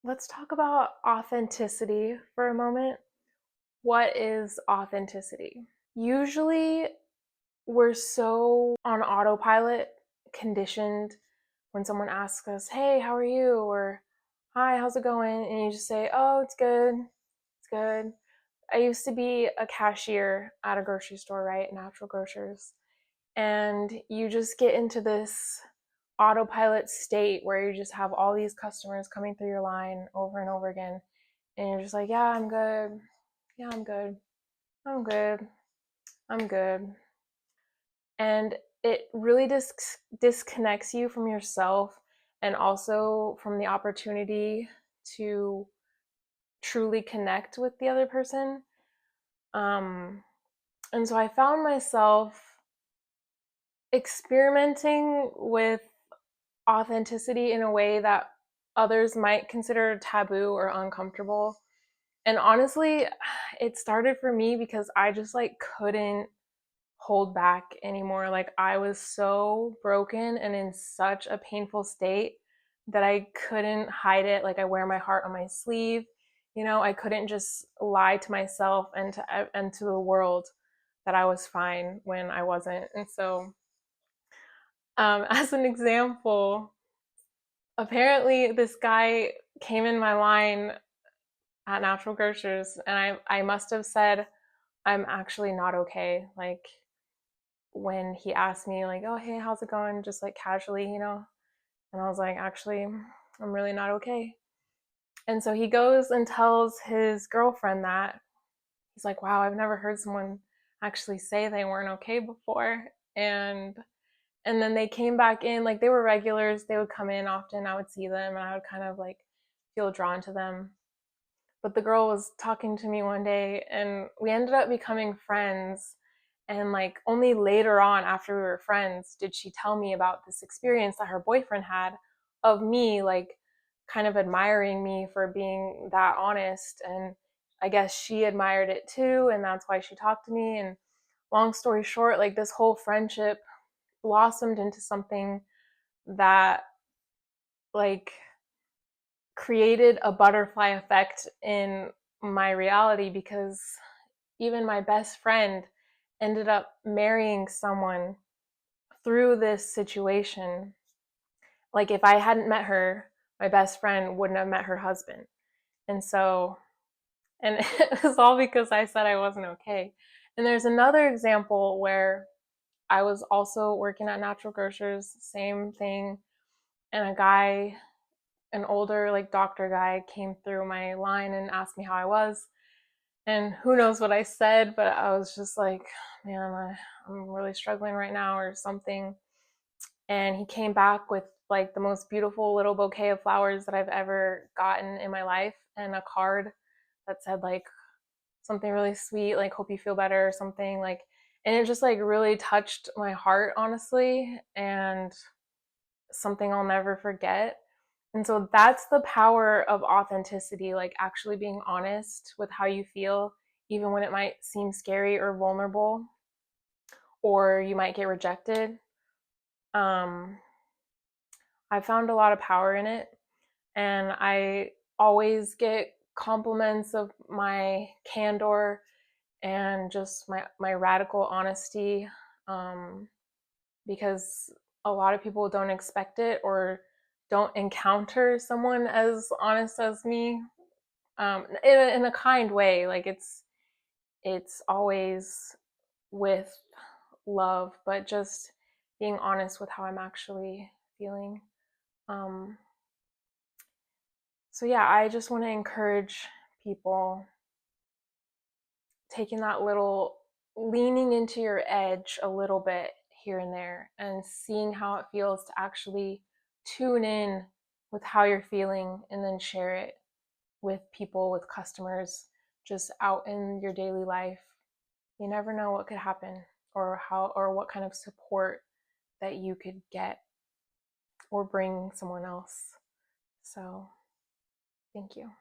Let's talk about authenticity for a moment. What is authenticity? Usually, we're so on autopilot, conditioned when someone asks us, "Hey, how are you?" or "Hi, how's it going?" And you just say, "Oh, it's good. It's good." I used to be a cashier at a grocery store, right? Natural grocers. And you just get into this autopilot state where you just have all these customers coming through your line over and over again. And you're just like, yeah, I'm good. Yeah, I'm good. I'm good. I'm good. And it really disconnects you from yourself and also from the opportunity to truly connect with the other person. Um, and so I found myself experimenting with authenticity in a way that others might consider taboo or uncomfortable. And honestly, it started for me because I just like couldn't hold back anymore. Like I was so broken and in such a painful state that I couldn't hide it. Like I wear my heart on my sleeve. I couldn't just lie to myself and to the world that I was fine when I wasn't. And so, as an example, apparently this guy came in my line at Natural Grocers, and I must have said I'm actually not okay. Like when he asked me like, "Oh, hey, how's it going?" just like casually. And I was like, "Actually, I'm really not okay." And so he goes and tells his girlfriend that. He's like, "Wow, I've never heard someone actually say they weren't okay before." And then they came back in, like they were regulars. They would come in often. I would see them and I would kind of like feel drawn to them. But the girl was talking to me one day and we ended up becoming friends. And like only later on, after we were friends, did she tell me about this experience that her boyfriend had of me, like kind of admiring me for being that honest. And I guess she admired it too. And that's why she talked to me. And long story short, like this whole friendship blossomed into something that like created a butterfly effect in my reality because even my best friend ended up marrying someone through this situation. Like if I hadn't met her, my best friend wouldn't have met her husband. And so, and it was all because I said I wasn't okay. And there's another example where I was also working at Natural Grocers, same thing, and a guy, an older like doctor guy, came through my line and asked me how I was. And who knows what I said, but I was just like, man, I'm really struggling right now or something. And he came back with like the most beautiful little bouquet of flowers that I've ever gotten in my life and a card that said like something really sweet, like hope you feel better or something like, and it just like really touched my heart, honestly, and something I'll never forget. And so that's the power of authenticity, like actually being honest with how you feel, even when it might seem scary or vulnerable, or you might get rejected. Um, I found a lot of power in it, and I always get compliments of my candor and just my radical honesty, um, because a lot of people don't expect it or don't encounter someone as honest as me, in a kind way. Like it's always with love, but just being honest with how I'm actually feeling. Um, so yeah, I just want to encourage people taking that little leaning into your edge a little bit here and there and seeing how it feels to actually tune in with how you're feeling and then share it with people, with customers, just out in your daily life. You never know what could happen or how or what kind of support that you could get or bring someone else. So, thank you.